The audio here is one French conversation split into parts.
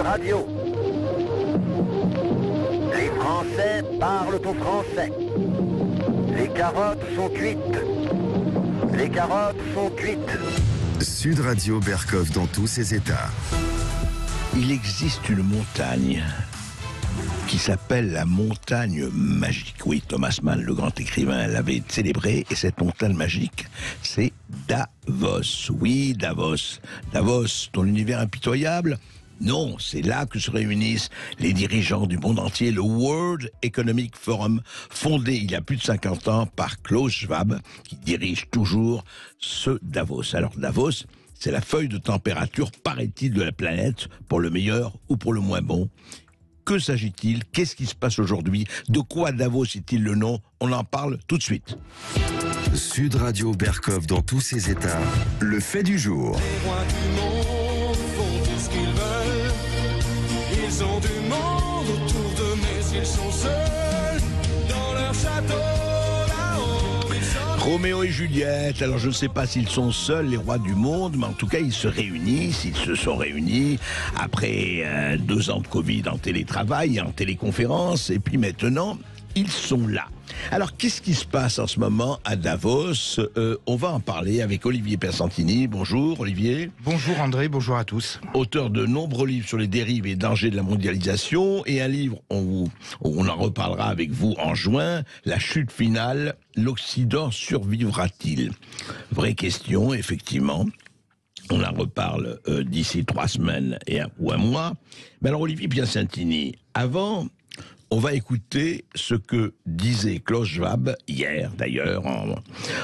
Radio. Les Français parlent au français. Les carottes sont cuites. Les carottes sont cuites. Sud Radio Berkov dans tous ses états. Il existe une montagne qui s'appelle la montagne magique. Oui, Thomas Mann, le grand écrivain, l'avait célébré, et cette montagne magique, c'est Davos. Oui, Davos. Davos, ton univers impitoyable? Non, c'est là que se réunissent les dirigeants du monde entier, le World Economic Forum, fondé il y a plus de 50 ans par Klaus Schwab, qui dirige toujours ce Davos. Alors Davos, c'est la feuille de température, paraît-il, de la planète, pour le meilleur ou pour le moins bon. Que s'agit-il? Qu'est-ce qui se passe aujourd'hui? De quoi Davos est-il le nom? On en parle tout de suite. Sud Radio Berkov dans tous ses états. Le fait du jour. Les rois du monde font tout ce qu'ils veulent. Ils ont du monde autour d'eux, mais ils sont seuls dans leur château là-haut. Roméo et Juliette, alors je ne sais pas s'ils sont seuls, les rois du monde, mais en tout cas ils se réunissent, ils se sont réunis après 2 ans de Covid en télétravail et en téléconférence, et puis maintenant ils sont là. Alors qu'est-ce qui se passe en ce moment à Davos? On va en parler avec Olivier Persantini. Bonjour Olivier. Bonjour André, bonjour à tous. Auteur de nombreux livres sur les dérives et dangers de la mondialisation, et un livre, on en reparlera avec vous en juin, La chute finale, l'Occident survivra-t-il? Vraie question, effectivement. On en reparle d'ici 3 semaines ou un mois. Mais alors Olivier Persantini, avant... on va écouter ce que disait Klaus Schwab hier, d'ailleurs,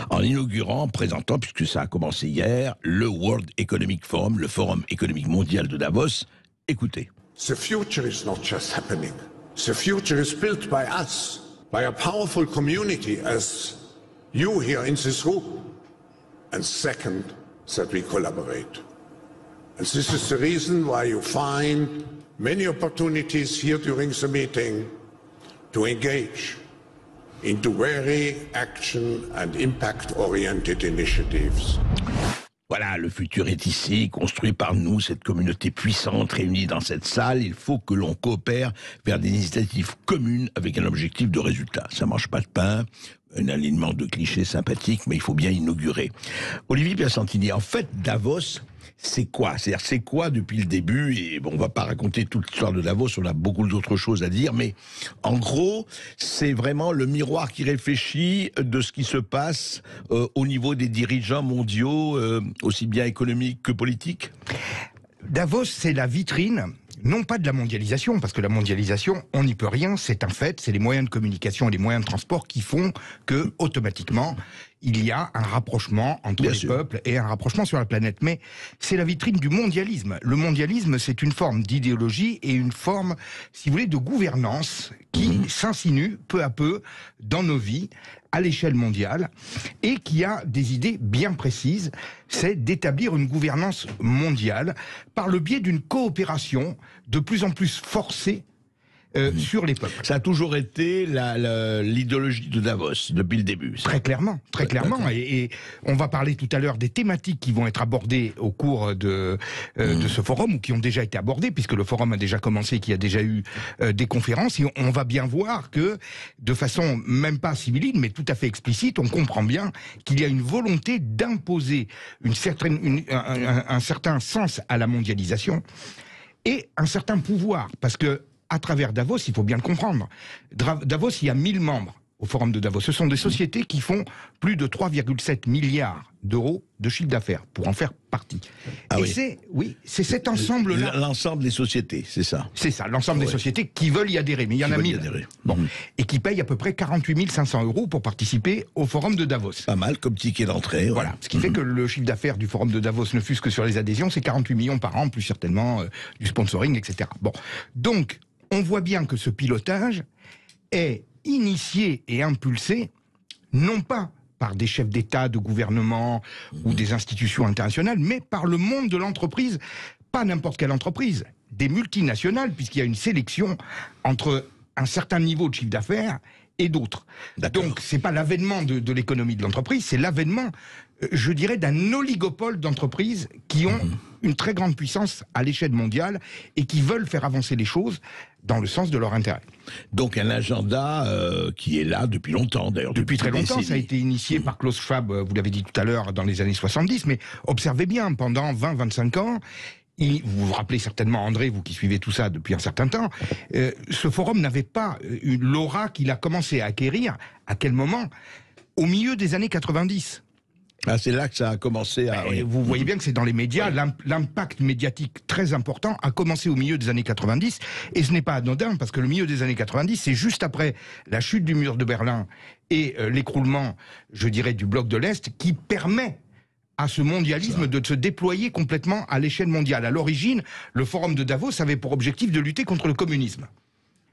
en inaugurant, en présentant, puisque ça a commencé hier, le World Economic Forum, le Forum économique mondial de Davos. Écoutez. The future is not just happening. The future is built by us, by a powerful community as you here in this room. And second, that we collaborate. And this is the reason why you find many opportunities here during the meeting to engage into very action and impact-oriented initiatives. Voilà, le futur est ici, construit par nous, cette communauté puissante réunie dans cette salle. Il faut que l'on coopère vers des initiatives communes avec un objectif de résultat. Ça mange pas de pain, un alignement de clichés sympathiques, mais il faut bien inaugurer. Olivier Persantini, en fait, Davos, c'est quoi? C'est-à-dire, c'est quoi depuis le début? Et bon, on va pas raconter toute l'histoire de Davos, on a beaucoup d'autres choses à dire, mais en gros, c'est vraiment le miroir qui réfléchit de ce qui se passe au niveau des dirigeants mondiaux, aussi bien économiques que politiques. Davos, c'est la vitrine, non pas de la mondialisation, parce que la mondialisation, on n'y peut rien, c'est un fait, c'est les moyens de communication et les moyens de transport qui font que, automatiquement, il y a un rapprochement entre les peuples et un rapprochement sur la planète. Mais c'est la vitrine du mondialisme. Le mondialisme, c'est une forme d'idéologie et une forme, si vous voulez, de gouvernance qui s'insinue peu à peu dans nos vies, à l'échelle mondiale, et qui a des idées bien précises, c'est d'établir une gouvernance mondiale par le biais d'une coopération de plus en plus forcée sur les peuples. Ça a toujours été l'idéologie de Davos, depuis le début. Très clairement, très clairement. Et on va parler tout à l'heure des thématiques qui vont être abordées au cours de ce forum, ou qui ont déjà été abordées, puisque le forum a déjà commencé, qu'il y a déjà eu des conférences, et on va bien voir que, de façon même pas sibylline, mais tout à fait explicite, on comprend bien qu'il y a une volonté d'imposer un certain sens à la mondialisation, et un certain pouvoir, parce que à travers Davos, il faut bien le comprendre. Davos, il y a 1000 membres au forum de Davos. Ce sont des sociétés qui font plus de 3,7 milliards d'euros de chiffre d'affaires, pour en faire partie. Ah et c'est cet ensemble-là. L'ensemble des sociétés, c'est ça. C'est ça, l'ensemble des sociétés qui veulent y adhérer. Mais il y en a 1000. Bon. Et qui payent à peu près 48 500 euros pour participer au forum de Davos. Pas mal comme ticket d'entrée. Ouais. Voilà. Ce qui fait que le chiffre d'affaires du forum de Davos ne fût que sur les adhésions, c'est 48 millions par an, plus certainement du sponsoring, etc. Bon. Donc, on voit bien que ce pilotage est initié et impulsé, non pas par des chefs d'État, de gouvernement ou des institutions internationales, mais par le monde de l'entreprise, pas n'importe quelle entreprise, des multinationales, puisqu'il y a une sélection entre un certain niveau de chiffre d'affaires et d'autres. Donc, c'est pas l'avènement de l'économie de l'entreprise, c'est l'avènement je dirais, d'un oligopole d'entreprises qui ont une très grande puissance à l'échelle mondiale et qui veulent faire avancer les choses dans le sens de leur intérêt. Donc un agenda qui est là depuis longtemps, d'ailleurs. Depuis très longtemps, décennies. ça a été initié par Klaus Schwab, vous l'avez dit tout à l'heure, dans les années 70, mais observez bien, pendant 20-25 ans, vous vous rappelez certainement, André, vous qui suivez tout ça depuis un certain temps, ce forum n'avait pas une l'aura qu'il a commencé à acquérir. À quel moment? Au milieu des années 90. Ah, c'est là que ça a commencé à... oui. Vous voyez bien que c'est dans les médias, l'impact médiatique très important a commencé au milieu des années 90, et ce n'est pas anodin, parce que le milieu des années 90, c'est juste après la chute du mur de Berlin et l'écroulement, je dirais, du bloc de l'Est, qui permet à ce mondialisme de se déployer complètement à l'échelle mondiale. À l'origine, le forum de Davos avait pour objectif de lutter contre le communisme.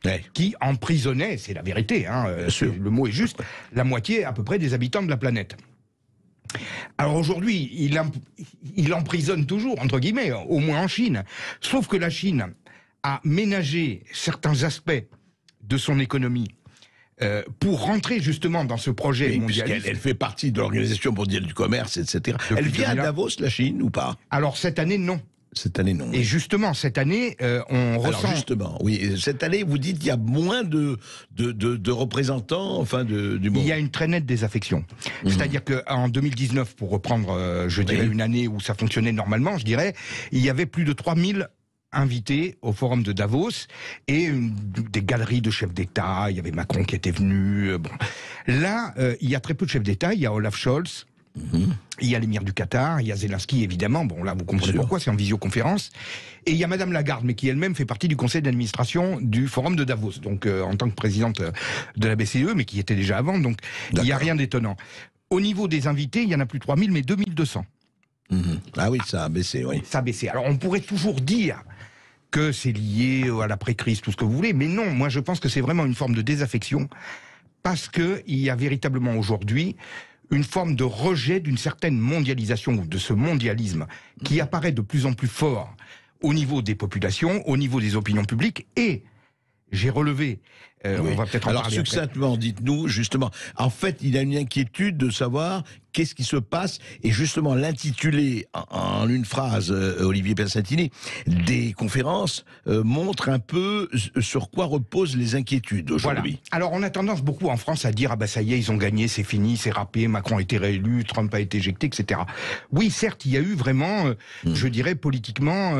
Ouais. Qui emprisonnait, c'est la vérité, hein, le mot est juste, la moitié à peu près des habitants de la planète. Alors aujourd'hui, il emprisonne toujours, entre guillemets, au moins en Chine. Sauf que la Chine a ménagé certains aspects de son économie pour rentrer justement dans ce projet mondialiste. Elle fait partie de l'Organisation mondiale du commerce, etc. Elle vient à Davos, la Chine, ou pas? Alors cette année, non. Cette année, non. Et justement, cette année, on ressent... Alors justement, oui, cette année, vous dites qu'il y a moins de représentants, enfin, du monde. Il y a une très nette désaffection. C'est-à-dire qu'en 2019, pour reprendre, je dirais, une année où ça fonctionnait normalement, je dirais, il y avait plus de 3000 invités au forum de Davos et des galeries de chefs d'État. Il y avait Macron qui était venu. Bon. Là, il y a très peu de chefs d'État. Il y a Olaf Scholz. Il y a l'émir du Qatar, il y a Zelensky évidemment, bon là vous comprenez pourquoi, c'est en visioconférence, et il y a Madame Lagarde, mais qui elle-même fait partie du conseil d'administration du forum de Davos, donc en tant que présidente de la BCE, mais qui était déjà avant, donc il n'y a rien d'étonnant. Au niveau des invités, il y en a plus de 3000, mais 2200. Ah oui, ça a baissé, oui. Ça a baissé. Alors on pourrait toujours dire que c'est lié à l'après-crise, tout ce que vous voulez, mais non, moi je pense que c'est vraiment une forme de désaffection, parce qu'il y a véritablement aujourd'hui une forme de rejet d'une certaine mondialisation, ou de ce mondialisme, qui apparaît de plus en plus fort au niveau des populations, au niveau des opinions publiques, et j'ai relevé, on va peut-être en Alors parler succinctement, dites-nous, justement, en fait, il y a une inquiétude de savoir qu'est-ce qui se passe, et justement, l'intitulé, en une phrase, Olivier Pensatini, des conférences, montre un peu sur quoi reposent les inquiétudes aujourd'hui. Voilà. Alors on a tendance beaucoup en France à dire, ah bah ça y est, ils ont gagné, c'est fini, c'est râpé, Macron a été réélu, Trump a été éjecté, etc. Oui, certes, il y a eu vraiment, je dirais politiquement,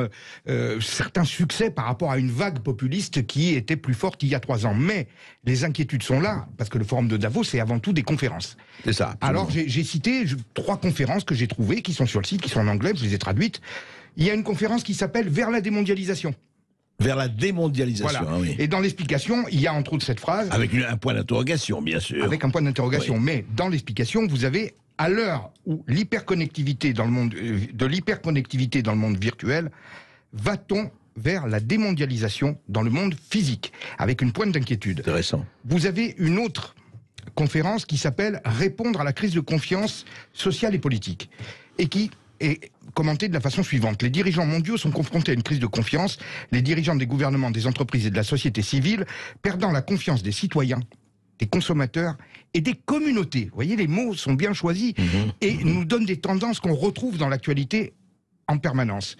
certains succès par rapport à une vague populiste qui était plus forte il y a 3 ans. Mais les inquiétudes sont là, parce que le forum de Davos, c'est avant tout des conférences. C'est ça. Alors j'ai cité 3 conférences que j'ai trouvées, qui sont sur le site, qui sont en anglais, je les ai traduites. Il y a une conférence qui s'appelle « Vers la démondialisation ». Vers la démondialisation, Voilà. oui. Et dans l'explication, il y a entre autres cette phrase... Avec un point d'interrogation, bien sûr. Avec un point d'interrogation. Oui. Mais dans l'explication, vous avez, à l'heure où l'hyperconnectivité dans le monde, de l'hyperconnectivité dans le monde virtuel, va-t-on vers la démondialisation dans le monde physique, avec une pointe d'inquiétude. Intéressant. Vous avez une autre conférence qui s'appelle « Répondre à la crise de confiance sociale et politique » et qui est commentée de la façon suivante. Les dirigeants mondiaux sont confrontés à une crise de confiance, les dirigeants des gouvernements, des entreprises et de la société civile perdant la confiance des citoyens, des consommateurs et des communautés. Vous voyez, les mots sont bien choisis et nous donnent des tendances qu'on retrouve dans l'actualité en permanence.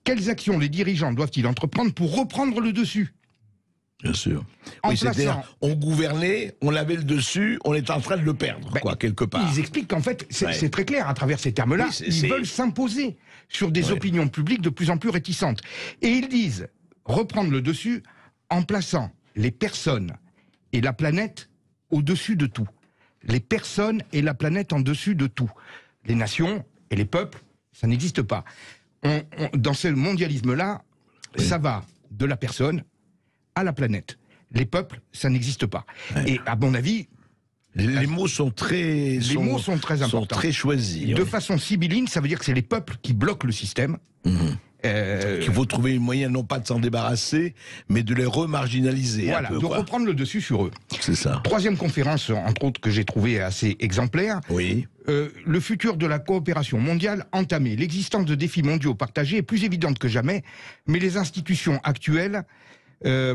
Quelles actions les dirigeants doivent-ils entreprendre pour reprendre le dessus ? Bien sûr. En Oui, c'est-à-dire, plaçant- on gouvernait, on avait le dessus, on est en train de le perdre, Ben, quoi, quelque part. Ils expliquent qu'en fait, c'est Ouais. c'est très clair à travers ces termes-là, Oui, ils veulent s'imposer sur des opinions publiques de plus en plus réticentes. Et ils disent reprendre le dessus en plaçant les personnes et la planète au-dessus de tout. Les personnes et la planète en dessus de tout. Les nations et les peuples, ça n'existe pas. Dans ce mondialisme-là, ça va de la personne à la planète. Les peuples, ça n'existe pas. Et à mon avis, Les mots sont très... mots sont très importants. Sont très choisis. de oui. façon sibylline, ça veut dire que c'est les peuples qui bloquent le système. Qu'il faut trouver un moyen, non pas de s'en débarrasser, mais de les remarginaliser Voilà, un peu, de quoi. reprendre le dessus sur eux. C'est ça. 3e conférence, entre autres, que j'ai trouvée assez exemplaire. Oui. Le futur de la coopération mondiale entamé. L'existence de défis mondiaux partagés est plus évidente que jamais, mais les institutions actuelles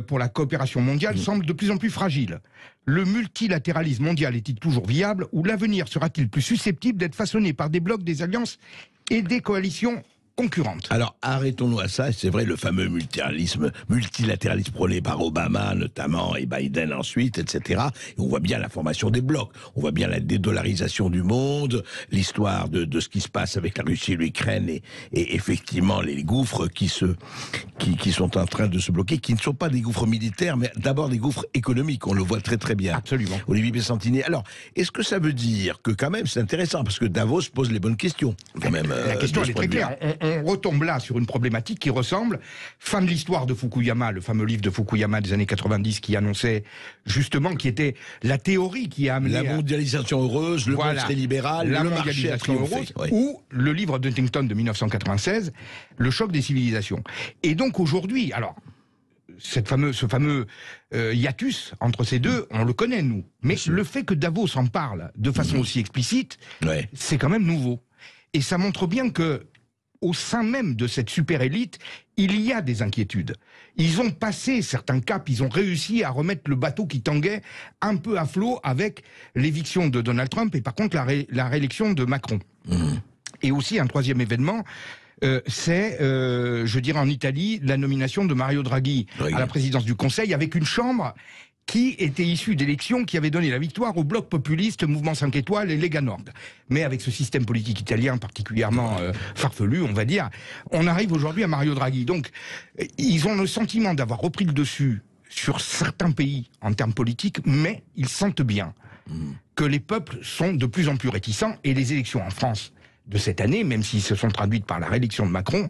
pour la coopération mondiale semble de plus en plus fragile. Le multilatéralisme mondial est-il toujours viable ou l'avenir sera-t-il plus susceptible d'être façonné par des blocs, des alliances et des coalitions concurrentes? Alors arrêtons-nous à ça, c'est vrai, le fameux multilatéralisme prôné par Obama notamment et Biden ensuite, etc. Et on voit bien la formation des blocs, on voit bien la dédollarisation du monde, l'histoire de ce qui se passe avec la Russie et l'Ukraine et effectivement les gouffres qui sont en train de se bloquer, qui ne sont pas des gouffres militaires, mais d'abord des gouffres économiques, on le voit très très bien. Absolument. Olivier Pessantini. Alors, est-ce que ça veut dire que quand même, c'est intéressant, parce que Davos pose les bonnes questions, quand même. La question elle est très claire. On retombe là sur une problématique qui ressemble, fin de l'histoire de Fukuyama, le fameux livre de Fukuyama des années 90 qui annonçait justement, qui était la théorie qui a amené... La mondialisation heureuse, le monde très libéral, la le marché a mondialisation triomphé. heureuse, ou le livre d'Huntington de 1996, Le choc des civilisations. Et donc aujourd'hui, alors... ce fameux hiatus entre ces deux, on le connaît, nous. Mais le fait que Davos en parle de façon aussi explicite, c'est quand même nouveau. Et ça montre bien que, au sein même de cette super élite, il y a des inquiétudes. Ils ont passé certains caps, ils ont réussi à remettre le bateau qui tanguait un peu à flot avec l'éviction de Donald Trump et par contre la réélection de Macron. Et aussi un troisième événement, c'est, je dirais en Italie, la nomination de Mario Draghi à la présidence du Conseil avec une chambre qui était issue d'élections qui avaient donné la victoire au bloc populiste, Mouvement 5 étoiles et Lega Nord. Mais avec ce système politique italien particulièrement farfelu, on va dire, on arrive aujourd'hui à Mario Draghi. Donc, ils ont le sentiment d'avoir repris le dessus sur certains pays en termes politiques, mais ils sentent bien que les peuples sont de plus en plus réticents et les élections en France de cette année, même s'ils se sont traduites par la réélection de Macron,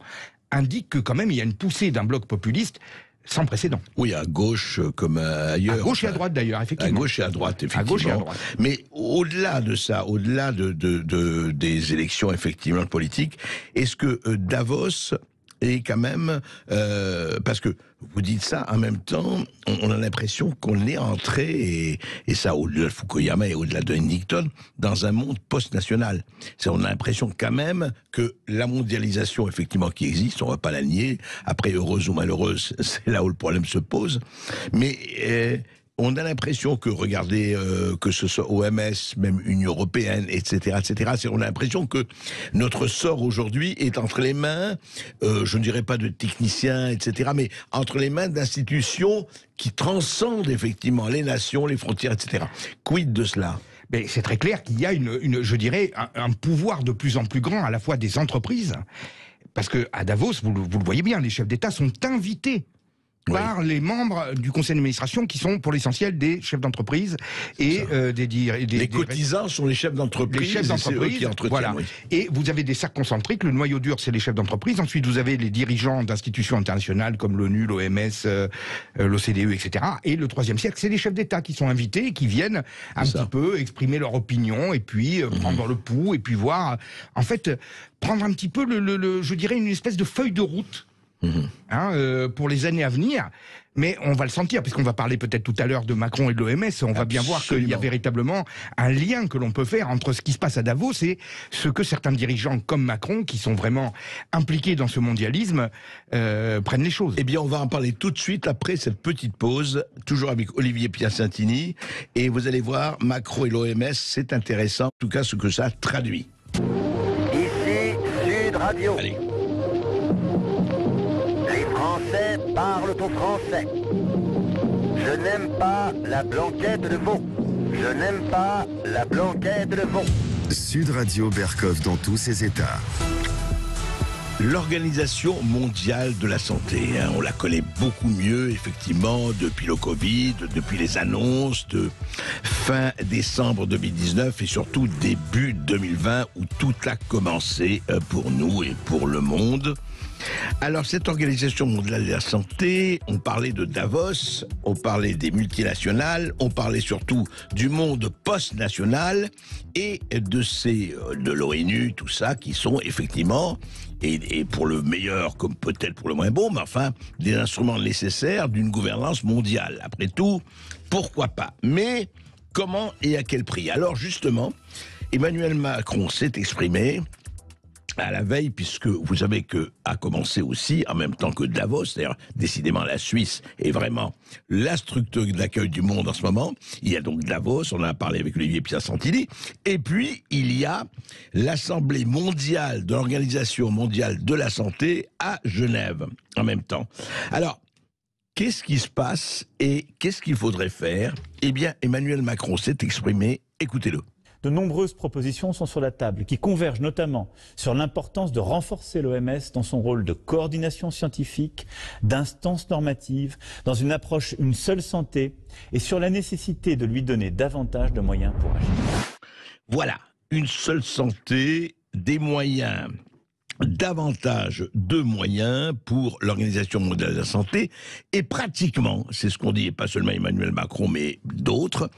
indiquent que quand même il y a une poussée d'un bloc populiste sans précédent. Oui, à gauche comme ailleurs. À gauche et à droite d'ailleurs, effectivement. À gauche et à droite, effectivement. À gauche et à droite. Mais au-delà de ça, au-delà des élections effectivement politiques, est-ce que Davos est quand même... parce que vous dites ça, en même temps, on a l'impression qu'on est entré, et ça au-delà de Fukuyama et au-delà de Huntington, dans un monde post-national. On a l'impression quand même que la mondialisation, effectivement, qui existe, on ne va pas la nier, après, heureuse ou malheureuse, c'est là où le problème se pose, mais... on a l'impression que, regardez, que ce soit OMS, même Union Européenne, etc., on a l'impression que notre sort aujourd'hui est entre les mains, je ne dirais pas de techniciens, etc., mais entre les mains d'institutions qui transcendent effectivement les nations, les frontières, etc. Quid de cela ? Mais c'est très clair qu'il y a je dirais, un pouvoir de plus en plus grand à la fois des entreprises, parce que à Davos, vous le voyez bien, les chefs d'État sont invités par les membres du conseil d'administration qui sont pour l'essentiel des chefs d'entreprise et les cotisants sont les chefs d'entreprise. Les chefs d'entreprise qui entretiennent. Voilà. Oui. Et vous avez des cercles concentriques. Le noyau dur, c'est les chefs d'entreprise. Ensuite, vous avez les dirigeants d'institutions internationales comme l'ONU, l'OMS, l'OCDE, etc. Et le troisième cercle, c'est les chefs d'État qui sont invités et qui viennent un petit peu exprimer leur opinion et puis prendre le pouls et puis voir, en fait, prendre un petit peu je dirais une espèce de feuille de route. Pour les années à venir, mais on va le sentir, puisqu'on va parler peut-être tout à l'heure de Macron et de l'OMS, on va bien voir qu'il y a véritablement un lien que l'on peut faire entre ce qui se passe à Davos et ce que certains dirigeants comme Macron, qui sont vraiment impliqués dans ce mondialisme, prennent les choses. Eh bien, on va en parler tout de suite après cette petite pause, toujours avec Olivier Pessantini, et vous allez voir, Macron et l'OMS, c'est intéressant, en tout cas ce que ça traduit. Ici, Sud Radio. Allez. Français parlent au français. Je n'aime pas la blanquette de veau. Je n'aime pas la blanquette de veau. Sud Radio Berkov dans tous ses états. L'Organisation mondiale de la santé, on la connaît beaucoup mieux, effectivement, depuis le Covid, depuis les annonces de fin décembre 2019 et surtout début 2020 où tout a commencé pour nous et pour le monde. Alors, cette Organisation mondiale de la santé, on parlait de Davos, on parlait des multinationales, on parlait surtout du monde post-national et de l'ONU, tout ça, qui sont effectivement, et pour le meilleur comme peut-être pour le moins bon, mais enfin, des instruments nécessaires d'une gouvernance mondiale. Après tout, pourquoi pas ? Mais comment et à quel prix ? Alors justement, Emmanuel Macron s'est exprimé. à la veille, puisque vous savez que a commencé aussi, en même temps que Davos, d'ailleurs, décidément la Suisse est vraiment la structure d'accueil du monde en ce moment. Il y a donc Davos, on en a parlé avec Olivier Piacentini, et puis il y a l'Assemblée mondiale de l'Organisation mondiale de la santé à Genève, en même temps. Alors, qu'est-ce qui se passe et qu'est-ce qu'il faudrait faire? Eh bien, Emmanuel Macron s'est exprimé, écoutez-le. De nombreuses propositions sont sur la table, qui convergent notamment sur l'importance de renforcer l'OMS dans son rôle de coordination scientifique, d'instance normative, dans une approche une seule santé, et sur la nécessité de lui donner davantage de moyens pour agir. Voilà, une seule santé, des moyens, davantage de moyens pour l'Organisation mondiale de la santé, et pratiquement, c'est ce qu'on dit, et pas seulement Emmanuel Macron, mais d'autres,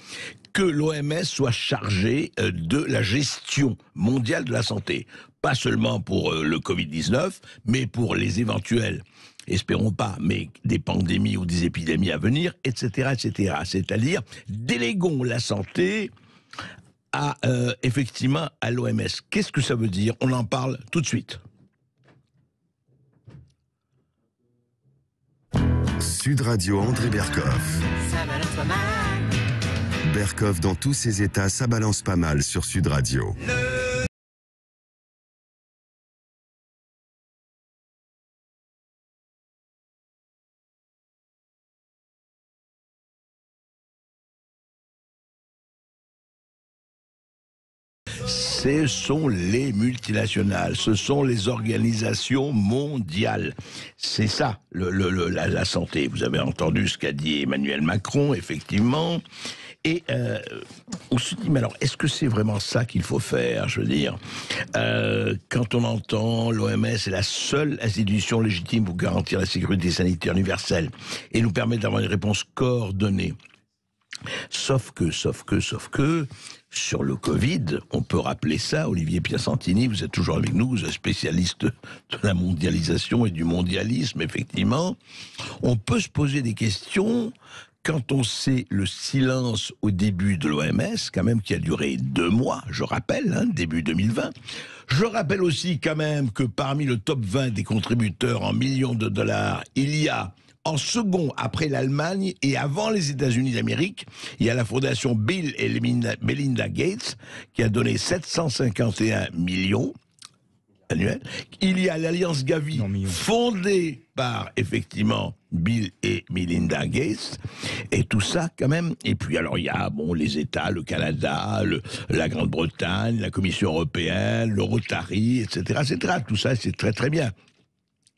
que l'OMS soit chargée de la gestion mondiale de la santé. Pas seulement pour le Covid-19, mais pour les éventuels, espérons pas, mais des pandémies ou des épidémies à venir, etc., etc. C'est-à-dire, déléguons la santé à, effectivement, à l'OMS. Qu'est-ce que ça veut dire? On en parle tout de suite. Sud Radio, André Berkoff. Berkoff dans tous ses états, ça balance pas mal sur Sud Radio. Ce sont les multinationales, ce sont les organisations mondiales. C'est ça, la santé. Vous avez entendu ce qu'a dit Emmanuel Macron, effectivement. Et on se dit, mais alors, est-ce que c'est vraiment ça qu'il faut faire? Je veux dire, quand on entend l'OMS est la seule institution légitime pour garantir la sécurité sanitaire universelle et nous permettre d'avoir une réponse coordonnée. Sauf que, sur le Covid, on peut rappeler ça, Olivier Piacentini, vous êtes toujours avec nous, vous êtes spécialiste de la mondialisation et du mondialisme, effectivement. On peut se poser des questions quand on sait le silence au début de l'OMS, quand même, qui a duré 2 mois, je rappelle, début 2020. Je rappelle aussi quand même que parmi le top 20 des contributeurs en millions de dollars, il y a en second, après l'Allemagne et avant les États-Unis d'Amérique, il y a la fondation Bill et Melinda Gates qui a donné 751 millions annuels. Il y a l'Alliance Gavi fondée par, effectivement, Bill et Melinda Gates. Et tout ça, quand même. Et puis, alors, il y a, les États, le Canada, la Grande-Bretagne, la Commission européenne, le Rotary, etc., etc. Tout ça, c'est très, très bien.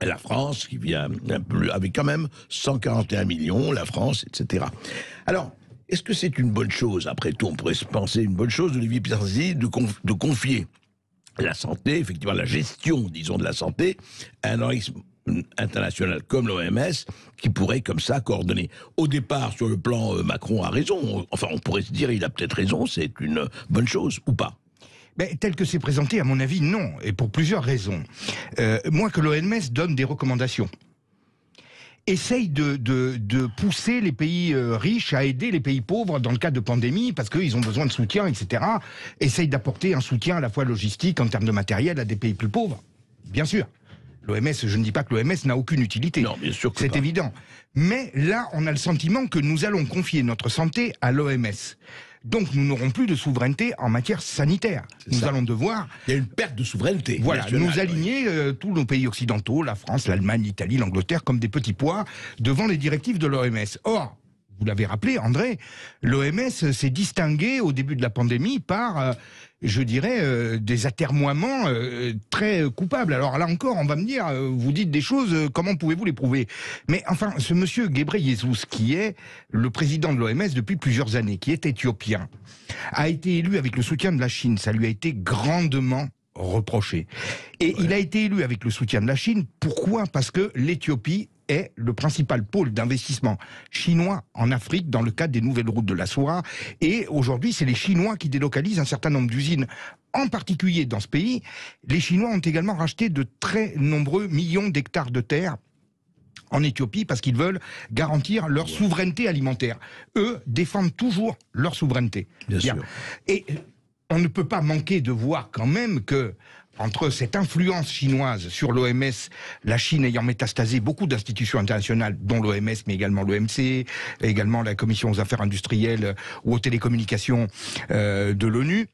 La France, qui vient un peu, avec quand même 141 millions, la France, etc. Alors, est-ce que c'est une bonne chose? Après tout, on pourrait se penser une bonne chose, Olivier Piacentini, de confier la santé, effectivement la gestion, disons, de la santé, à un organisme international comme l'OMS, qui pourrait comme ça coordonner. Au départ, sur le plan, Macron a raison. Enfin, on pourrait se dire, il a peut-être raison, c'est une bonne chose, ou pas? Mais tel que c'est présenté, à mon avis, non, et pour plusieurs raisons. Moi, que l'OMS donne des recommandations, essaye de pousser les pays riches à aider les pays pauvres dans le cas de pandémie, parce qu'ils ont besoin de soutien, etc. Essaye d'apporter un soutien à la fois logistique, en termes de matériel, à des pays plus pauvres. Bien sûr. L'OMS, je ne dis pas que l'OMS n'a aucune utilité. Non, bien sûr que c'est évident. Mais là, on a le sentiment que nous allons confier notre santé à l'OMS. Donc nous n'aurons plus de souveraineté en matière sanitaire. Nous allons devoir... Il y a une perte de souveraineté. Voilà, nous aligner tous nos pays occidentaux, la France, l'Allemagne, l'Italie, l'Angleterre, comme des petits pois, devant les directives de l'OMS. Or, vous l'avez rappelé, André, l'OMS s'est distinguée au début de la pandémie par, je dirais, des atermoiements très coupables. Alors là encore, on va me dire, vous dites des choses, comment pouvez-vous les prouver? Mais enfin, ce monsieur Ghebreyesus, qui est le président de l'OMS depuis plusieurs années, qui est éthiopien, a été élu avec le soutien de la Chine. Ça lui a été grandement reproché. Et il a été élu avec le soutien de la Chine. Pourquoi? Parce que l'Éthiopie est le principal pôle d'investissement chinois en Afrique dans le cadre des nouvelles routes de la soie. Et aujourd'hui, c'est les Chinois qui délocalisent un certain nombre d'usines. En particulier dans ce pays, les Chinois ont également racheté de très nombreux millions d'hectares de terre en Éthiopie parce qu'ils veulent garantir leur souveraineté alimentaire. Eux défendent toujours leur souveraineté. Bien sûr. Et on ne peut pas manquer de voir quand même que entre cette influence chinoise sur l'OMS, la Chine ayant métastasé beaucoup d'institutions internationales, dont l'OMS, mais également l'OMC, également la Commission aux affaires industrielles ou aux télécommunications de l'ONU,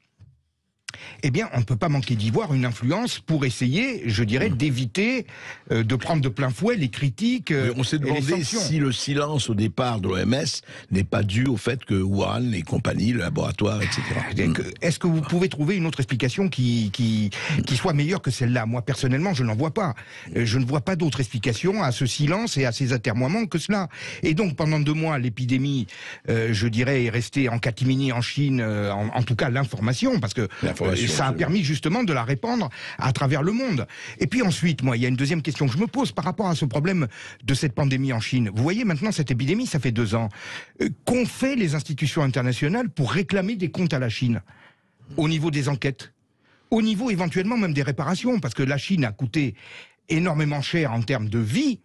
eh bien, on ne peut pas manquer d'y voir une influence pour essayer, je dirais, d'éviter de prendre de plein fouet les critiques. On s'est demandé si le silence au départ de l'OMS n'est pas dû au fait que Wuhan et compagnie, le laboratoire, etc. Est-ce que vous pouvez trouver une autre explication qui soit meilleure que celle-là? Moi, personnellement, je n'en vois pas. Je ne vois pas d'autre explication à ce silence et à ces atermoiements que cela. Et donc, pendant 2 mois, l'épidémie, je dirais, est restée en catimini en Chine, en tout cas l'information, parce que ça a permis justement de la répandre à travers le monde. Et puis ensuite, moi, il y a une deuxième question que je me pose par rapport à ce problème de cette pandémie en Chine. Vous voyez maintenant cette épidémie, ça fait 2 ans. Qu'ont fait les institutions internationales pour réclamer des comptes à la Chine au niveau des enquêtes, au niveau éventuellement même des réparations, parce que la Chine a coûté énormément cher en termes de vie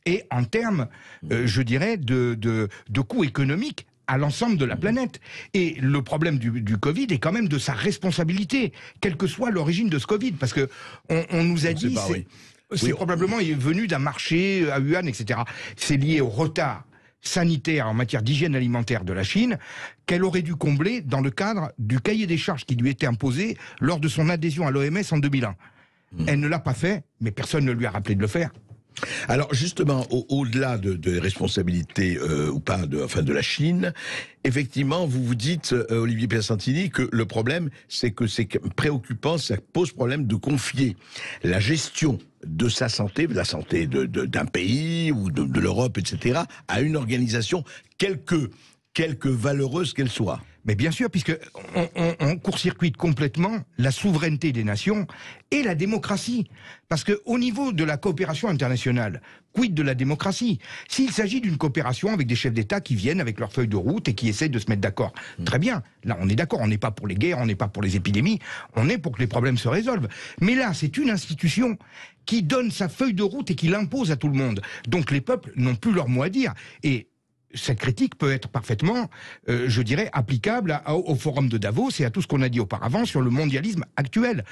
et en termes, je dirais, de coûts économiques à l'ensemble de la planète. Et le problème du Covid est quand même de sa responsabilité, quelle que soit l'origine de ce Covid, parce que on nous a dit, c'est probablement venu d'un marché à Wuhan, etc. C'est lié au retard sanitaire en matière d'hygiène alimentaire de la Chine, qu'elle aurait dû combler dans le cadre du cahier des charges qui lui était imposé lors de son adhésion à l'OMS en 2001. Elle ne l'a pas fait, mais personne ne lui a rappelé de le faire. Alors justement, au-delà de responsabilités ou pas de la Chine, effectivement, vous vous dites, Olivier Piersantini, que le problème, c'est que c'est préoccupant, ça pose problème de confier la gestion de sa santé, de la santé d'un pays ou de l'Europe, etc., à une organisation quelque valeureuse qu'elle soit. Mais bien sûr, puisque on court-circuite complètement la souveraineté des nations et la démocratie. Parce que au niveau de la coopération internationale, quid de la démocratie? S'il s'agit d'une coopération avec des chefs d'État qui viennent avec leur feuille de route et qui essaient de se mettre d'accord, très bien, là on est d'accord, on n'est pas pour les guerres, on n'est pas pour les épidémies, on est pour que les problèmes se résolvent. Mais là, c'est une institution qui donne sa feuille de route et qui l'impose à tout le monde. Donc les peuples n'ont plus leur mot à dire. Et cette critique peut être parfaitement, je dirais, applicable au forum de Davos et à tout ce qu'on a dit auparavant sur le mondialisme actuel.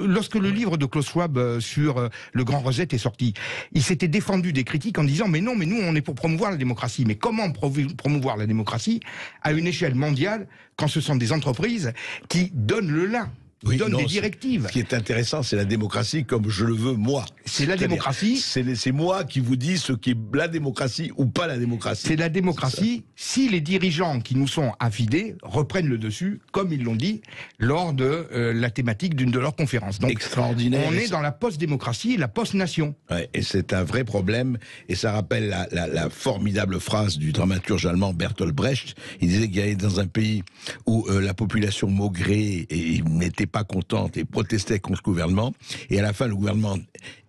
Lorsque le livre de Klaus Schwab sur le Grand Reset est sorti, il s'était défendu des critiques en disant « Mais non, mais nous, on est pour promouvoir la démocratie. » Mais comment promouvoir la démocratie à une échelle mondiale quand ce sont des entreprises qui donnent le là? Donne des directives. Ce qui est intéressant, c'est la démocratie comme je le veux moi. C'est la démocratie. C'est moi qui vous dis ce qui est la démocratie ou pas la démocratie. C'est la démocratie si les dirigeants qui nous sont affidés reprennent le dessus, comme ils l'ont dit, lors de la thématique d'une de leurs conférences. Donc, extraordinaire. On est dans la post-démocratie, la post-nation. Ouais, et c'est un vrai problème. Et ça rappelle la formidable phrase du dramaturge allemand Bertolt Brecht. Il disait qu'il y avait dans un pays où la population maugréait et n'était pas contente et protestait contre le gouvernement, et à la fin le gouvernement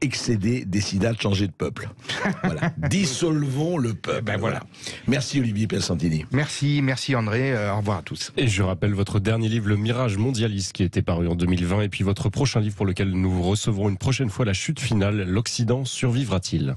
excédé décida de changer de peuple. Voilà. Dissolvons le peuple. Ben voilà. Merci Olivier Piersantini. Merci André, au revoir à tous. Et je rappelle votre dernier livre, Le Mirage Mondialiste, qui était paru en 2020, et puis votre prochain livre pour lequel nous recevrons une prochaine fois La Chute finale, L'Occident survivra-t-il?